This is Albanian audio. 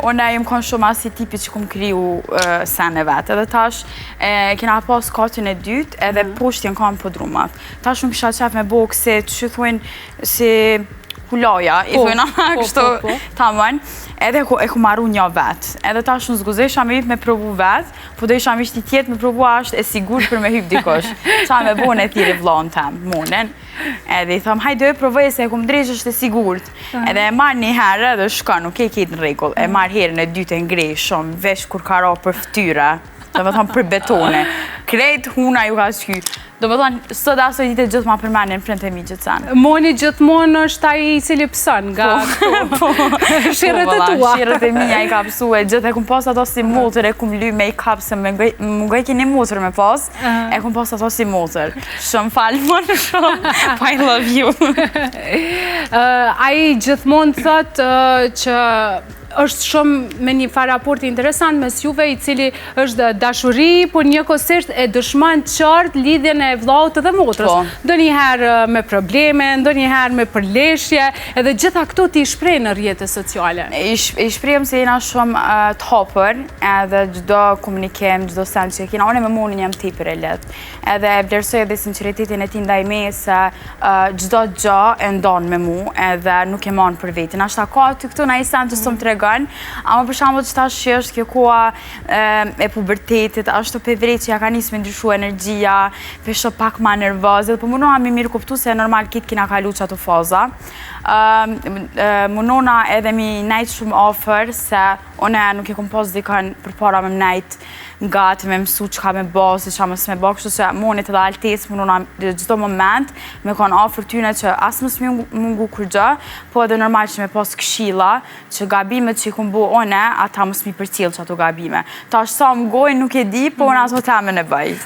Unë jem konë shumë asi tipi që kumë kriju sene vetë. Edhe tash, kena pas katën e dytë edhe poshtë jenë kam podrumat. Tash unë kisha qef me boksit, që thuin si kulaja, i thuin kështu tamën, edhe e ku marru një vetë. Edhe tash unë zguze isha me hyp me provu vetë, po do isha me ishti tjetë me provu ashtë e sigur për me hyp dikosh. Qa me bo në thiri vlonë tem, monen. Edhe i thëm, hajde e provoj se e ku më drejsh është e sigurt. Edhe e marrë një herë edhe shka, nuk e ketë në regull. E marrë herën e dytë e ngrej shumë, vesh kur ka ra për ftyra, do me thonë për betone. Krejt huna ju ka shky. Do me thonë, sot aso ditë gjithë ma përmenin print e mi gjithë sen. Moni gjithmonë është ai i cili pësën nga shirët e tua. Shirët e mija i ka pësu e gjithë, e kum pas ato si motër, e kum ly make-up, se më ngoj keni motër me pas, e kum pas ato si motër. Shumë falë më shumë, I love you. Ai gjithmonë thot që është shumë me një faraport interesant mes juve i cili është dashuri, por njëkohësisht e dëshmon qartë lidhjen e vllaut dhe motrës. Ndonjëherë me probleme, ndonjëherë me përleshje, edhe gjitha këto ti i shpreh në rrjetet sociale. I shprehem se jena shumë të hapur, edhe çdo komunikim, çdo sen që kena, unë me monin jam tepër e lehtë. Edhe vlerësoj edhe sinqeritetin e tij ndaj meje se çdo gjë e ndon me mua, edhe nuk e marr për veten. Ashta ka aty këtu na i sen që s'm tregon. Ama për shembull që tash që është kjo koha e pubertetit, ashtu pe vret që ja ka nisë me ndryshu energjia, pesho pak ma nervoze, po mundoha me mirë kuptu se normal kitë kina kalu që ato faza. Mundona edhe mi najtë shumë ofër, se une nuk e kom pas dikën për para me najtë gati me mësu që ka me ba, si që ka mësë me ba, kështu që monit edhe altes mundona gjithdo moment me kanë ofër tyne që asë mësë mungu kur gjë, po edhe normal që me pas këshilla, që gabimet që i kom bo one, ata mësë mi për cilë që ato gabime. Ta është sa më gojnë nuk e di, po unë ato teme në bëj.